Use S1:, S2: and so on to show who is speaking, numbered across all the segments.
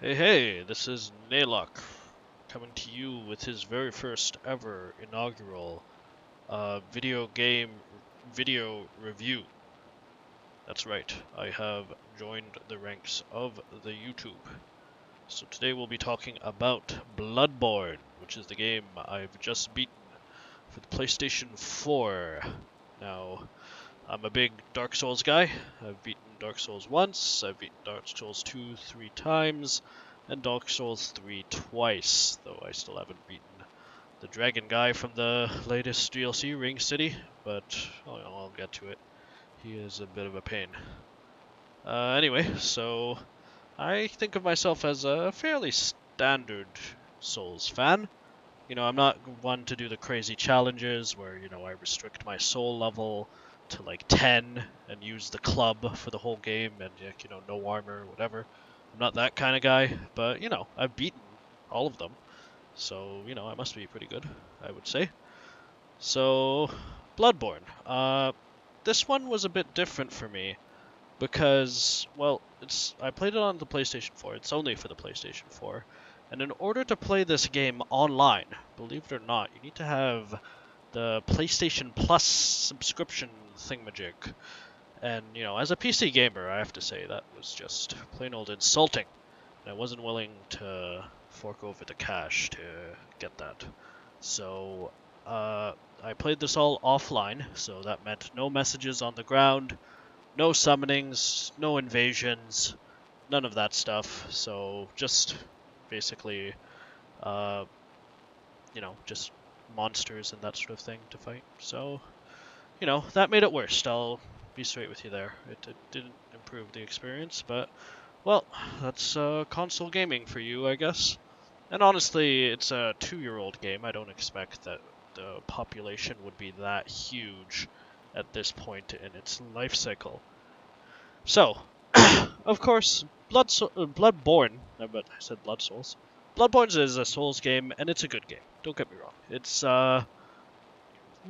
S1: Hey, this is Naelok coming to you with his very first ever inaugural video game video review. That's right, I have joined the ranks of the YouTube. So today we'll be talking about Bloodborne, which is the game I've just beaten for the PlayStation 4. Now, I'm a big Dark Souls guy. I've beaten Dark Souls once, I've beaten Dark Souls 2 3 times, and Dark Souls 3 twice, though I still haven't beaten the dragon guy from the latest DLC, Ring City, but I'll get to it. He is a bit of a pain. Anyway, so I think of myself as a fairly standard Souls fan. I'm not one to do the crazy challenges where, I restrict my soul level to like 10 and use the club for the whole game and, no armor, whatever. I'm not that kind of guy, but, I've beaten all of them. So, I must be pretty good, I would say. So, Bloodborne. This one was a bit different for me because, well, I played it on the PlayStation 4. It's only for the PlayStation 4. And in order to play this game online, believe it or not, you need to have the PlayStation Plus subscription thingamajig. And, as a PC gamer, I have to say that was just plain old insulting. And I wasn't willing to fork over the cash to get that. So, I played this all offline, so that meant no messages on the ground, no summonings, no invasions, none of that stuff. So just basically, just monsters and that sort of thing to fight. So, that made it worse. I'll be straight with you there. It didn't improve the experience, but, well, that's console gaming for you, I guess. And honestly, it's a 2-year-old game. I don't expect that the population would be that huge at this point in its life cycle. So, of course, Bloodborne. I said Blood Souls. Bloodborne is a Souls game, and it's a good game. Don't get me wrong. It's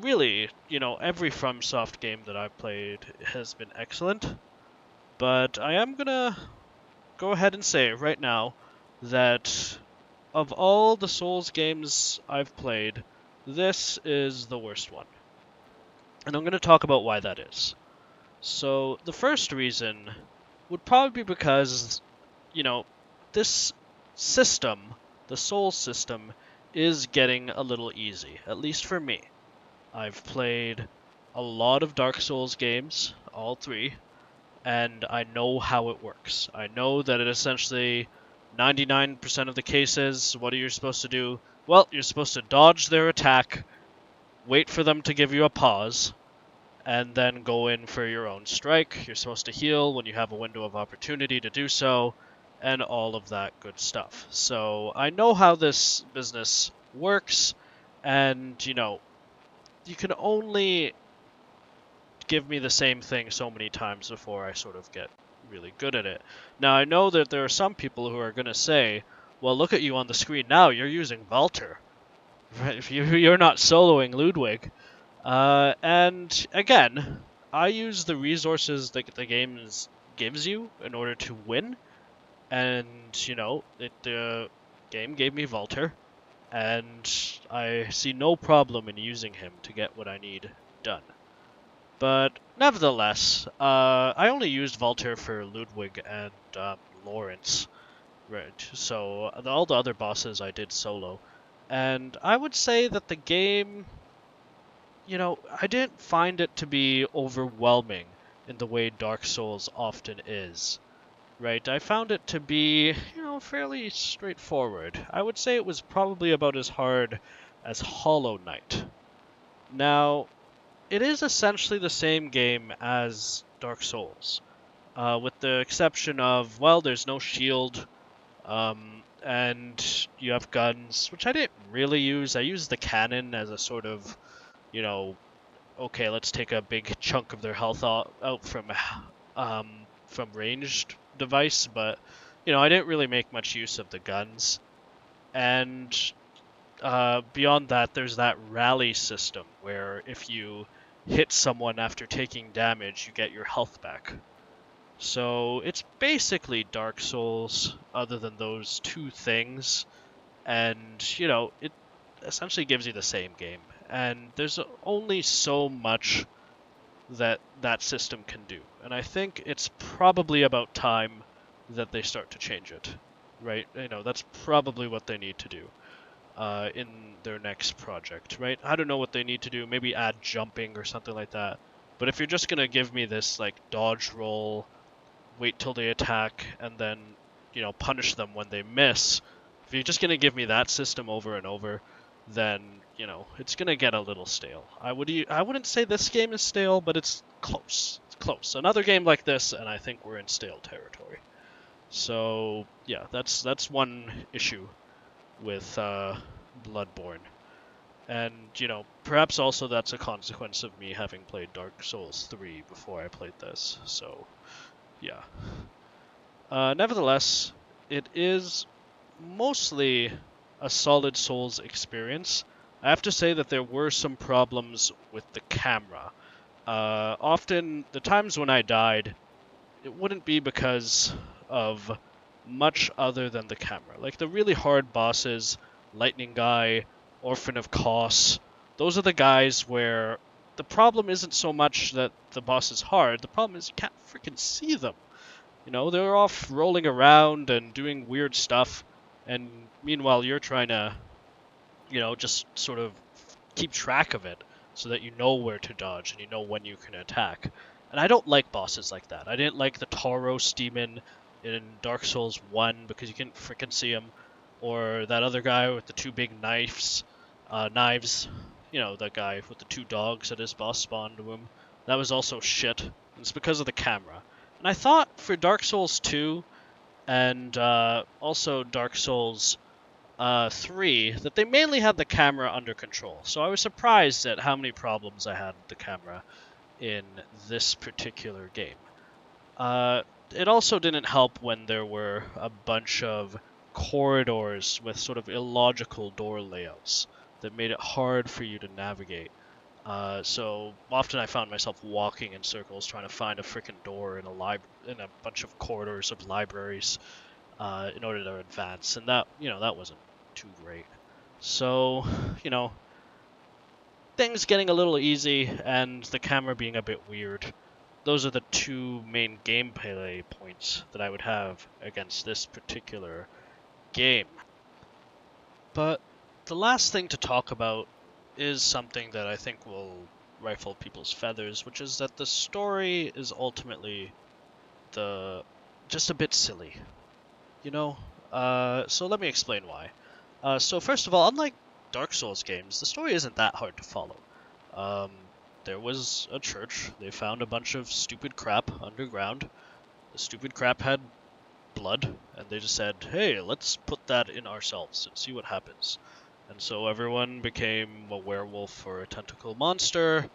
S1: really, every FromSoft game that I've played has been excellent. But I am gonna go ahead and say right now that of all the Souls games I've played, this is the worst one. And I'm gonna talk about why that is. So, the first reason would probably be because, this system, the Souls system, is getting a little easy, at least for me. I've played a lot of Dark Souls games, all 3, and I know how it works. I know that it essentially, 99% of the cases, what are you supposed to do? Well, you're supposed to dodge their attack, wait for them to give you a pause, and then go in for your own strike. You're supposed to heal when you have a window of opportunity to do so, and all of that good stuff. So I know how this business works, and, you can only give me the same thing so many times before I sort of get really good at it. Now, I know that there are some people who are going to say, well, look at you on the screen now, you're using Valter. Right? You're not soloing Ludwig. And again, I use the resources that the game gives you in order to win. And, the game gave me Valter, and I see no problem in using him to get what I need done. But nevertheless, I only used Valter for Ludwig and Lawrence, right? So all the other bosses I did solo. And I would say that the game, I didn't find it to be overwhelming in the way Dark Souls often is. Right, I found it to be, fairly straightforward. I would say it was probably about as hard as Hollow Knight. Now, it is essentially the same game as Dark Souls, with the exception of, well, there's no shield, and you have guns, which I didn't really use. I used the cannon as a sort of, okay, let's take a big chunk of their health out from ranged device, but I didn't really make much use of the guns. And beyond that, there's that rally system where if you hit someone after taking damage, you get your health back. So it's basically Dark Souls, other than those two things, and it essentially gives you the same game. And there's only so much that that system can do, and I think it's probably about time that they start to change it, right? That's probably what they need to do in their next project, right? I don't know what they need to do, maybe add jumping or something like that. But if you're just gonna give me this like dodge roll, wait till they attack, and then punish them when they miss, if you're just gonna give me that system over and over, then it's gonna get a little stale. I wouldn't say this game is stale, but it's close. It's close. Another game like this, and I think we're in stale territory. So yeah, that's one issue with Bloodborne, and perhaps also that's a consequence of me having played Dark Souls 3 before I played this. So yeah. Nevertheless, it is mostly a solid Souls experience. I have to say that there were some problems with the camera. Often, the times when I died, it wouldn't be because of much other than the camera. Like the really hard bosses, Lightning Guy, Orphan of Kos, those are the guys where the problem isn't so much that the boss is hard, the problem is you can't freaking see them. They're off rolling around and doing weird stuff, and meanwhile you're trying to, just sort of keep track of it so that you know where to dodge and you know when you can attack. And I don't like bosses like that. I didn't like the Tauros demon in Dark Souls 1 because you couldn't freaking see him, or that other guy with the two big knives, that guy with the two dogs that his boss spawned to him. That was also shit. And it's because of the camera. And I thought for Dark Souls 2 and also Dark Souls 3 that they mainly had the camera under control. So I was surprised at how many problems I had with the camera in this particular game. It also didn't help when there were a bunch of corridors with sort of illogical door layouts that made it hard for you to navigate. So often I found myself walking in circles trying to find a freaking door in a bunch of corridors of libraries in order to advance, and that wasn't too great. So things getting a little easy and the camera being a bit weird. Those are the two main gameplay points that I would have against this particular game. But the last thing to talk about is something that I think will rifle people's feathers, which is that the story is ultimately just a bit silly. So let me explain why. So first of all, unlike Dark Souls games, the story isn't that hard to follow. There was a church, they found a bunch of stupid crap underground. The stupid crap had blood, and they just said, hey, let's put that in ourselves and see what happens. And so everyone became a werewolf or a tentacle monster.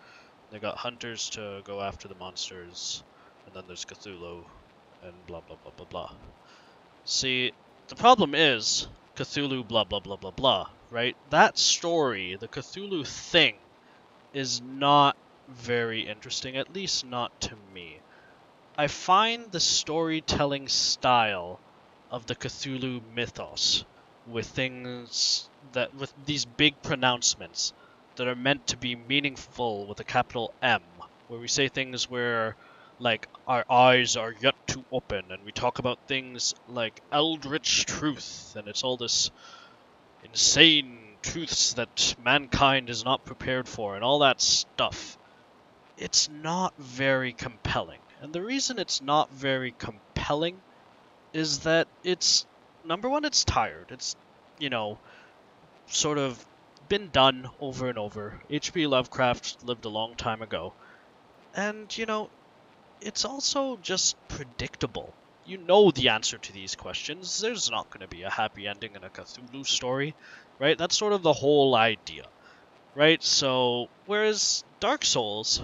S1: They got hunters to go after the monsters, and then there's Cthulhu, and blah blah blah blah blah. See, the problem is Cthulhu blah blah blah blah blah, right? That story, the Cthulhu thing, is not very interesting, at least not to me. I find the storytelling style of the Cthulhu mythos with these big pronouncements that are meant to be meaningful with a capital M, where we say things where like our eyes are yet to open, and we talk about things like eldritch truth, and it's all this insane truths that mankind is not prepared for, and all that stuff. It's not very compelling. And the reason it's not very compelling is that number one, it's tired. It's, sort of been done over and over. H.P. Lovecraft lived a long time ago. And, it's also just predictable. You know the answer to these questions. There's not going to be a happy ending in a Cthulhu story, right? That's sort of the whole idea, right? So, whereas Dark Souls,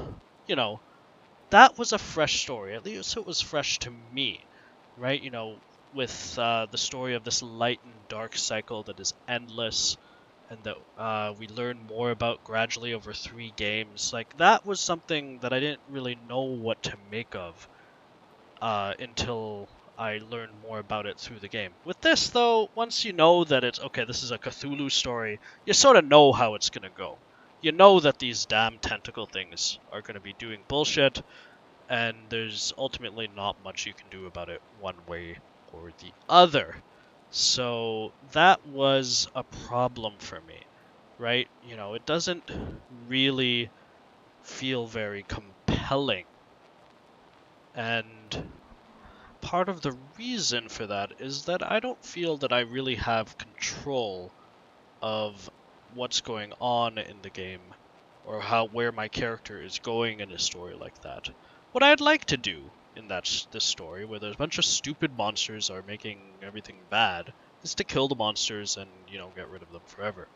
S1: that was a fresh story. At least it was fresh to me, right? With the story of this light and dark cycle that is endless, and that we learn more about gradually over 3 games. Like, that was something that I didn't really know what to make of. until I learn more about it through the game. With this, though, once you know that it's, okay, this is a Cthulhu story, you sort of know how it's going to go. You know that these damn tentacle things are going to be doing bullshit, and there's ultimately not much you can do about it one way or the other. So that was a problem for me, right? You know, it doesn't really feel very compelling. And part of the reason for that is that I don't feel that I really have control of what's going on in the game or where my character is going in a story like that. What I'd like to do in this story, where there's a bunch of stupid monsters are making everything bad, is to kill the monsters and, get rid of them forever.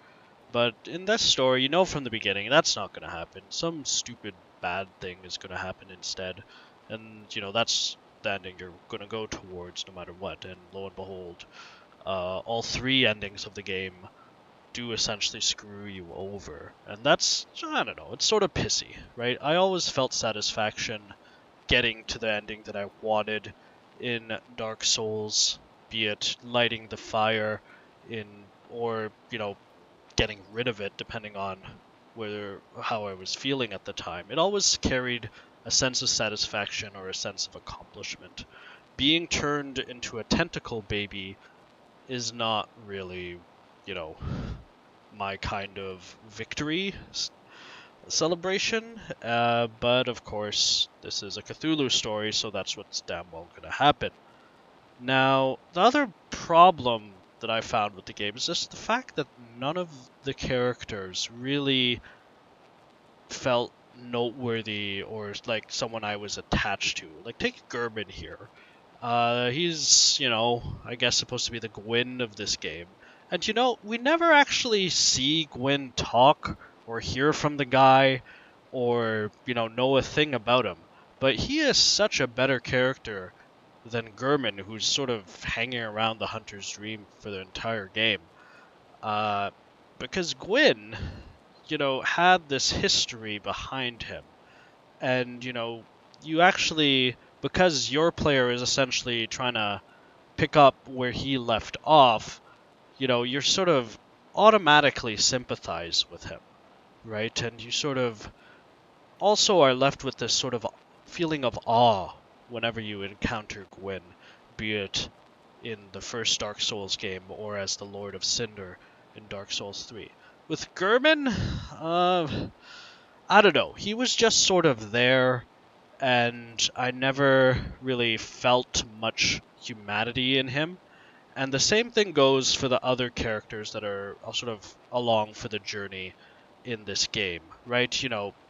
S1: But in this story, you know from the beginning that's not going to happen. Some stupid bad thing is going to happen instead. And, that's the ending you're going to go towards no matter what. And lo and behold, all three endings of the game do essentially screw you over. And that's, I don't know, it's sort of pissy, right? I always felt satisfaction getting to the ending that I wanted in Dark Souls, be it lighting the fire or, getting rid of it depending on how I was feeling at the time. It always carried a sense of satisfaction or a sense of accomplishment. Being turned into a tentacle baby is not really, my kind of victory celebration, but of course this is a Cthulhu story, so that's what's damn well gonna happen. Now, the other problem that I found with the game is just the fact that none of the characters really felt noteworthy or like someone I was attached to. Like, take Gerben here. He's, I guess supposed to be the Gwyn of this game. And we never actually see Gwyn talk or hear from the guy or, know a thing about him. But he is such a better character than Gerben, who's sort of hanging around the Hunter's Dream for the entire game. Because Gwyn, had this history behind him. And, you actually, because your player is essentially trying to pick up where he left off, you're sort of automatically sympathize with him, right? And you sort of also are left with this sort of feeling of awe whenever you encounter Gwyn, be it in the first Dark Souls game or as the Lord of Cinder in Dark Souls 3. With Gerben, I don't know. He was just sort of there, and I never really felt much humanity in him. And the same thing goes for the other characters that are sort of along for the journey in this game, right?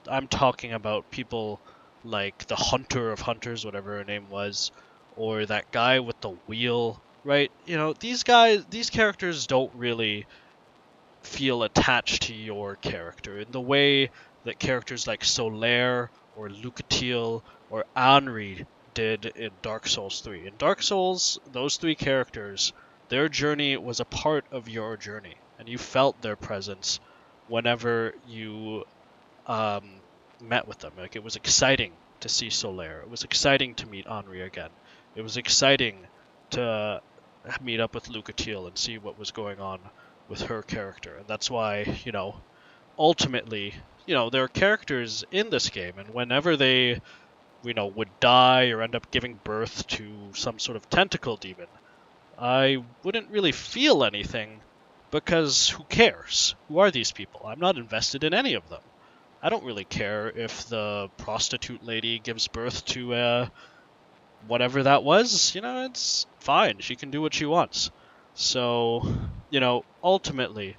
S1: I'm talking about people like the Hunter of Hunters, whatever her name was, or that guy with the wheel, right? These characters don't really feel attached to your character in the way that characters like Solaire or Lucatiel or Henri did in Dark Souls 3. In Dark Souls, those three characters, their journey was a part of your journey, and you felt their presence whenever you met with them. Like, it was exciting to see Solaire. It was exciting to meet Henri again. It was exciting to meet up with Lucatiel and see what was going on with her character. And that's why, ultimately, there are characters in this game, and whenever they, would die or end up giving birth to some sort of tentacle demon, I wouldn't really feel anything, because who cares? Who are these people? I'm not invested in any of them. I don't really care if the prostitute lady gives birth to whatever that was. It's fine. She can do what she wants. So, ultimately,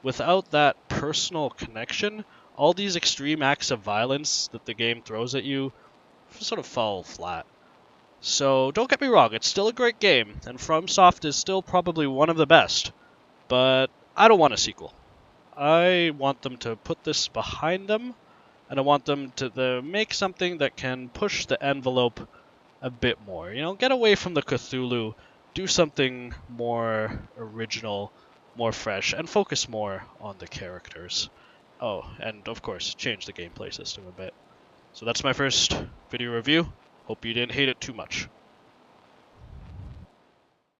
S1: without that personal connection, all these extreme acts of violence that the game throws at you sort of fall flat. So, don't get me wrong, it's still a great game, and FromSoft is still probably one of the best, but I don't want a sequel. I want them to put this behind them, and I want them to make something that can push the envelope a bit more. Get away from the Cthulhu, do something more original, more fresh, and focus more on the characters. Oh, and of course, change the gameplay system a bit. So that's my first video review. Hope you didn't hate it too much.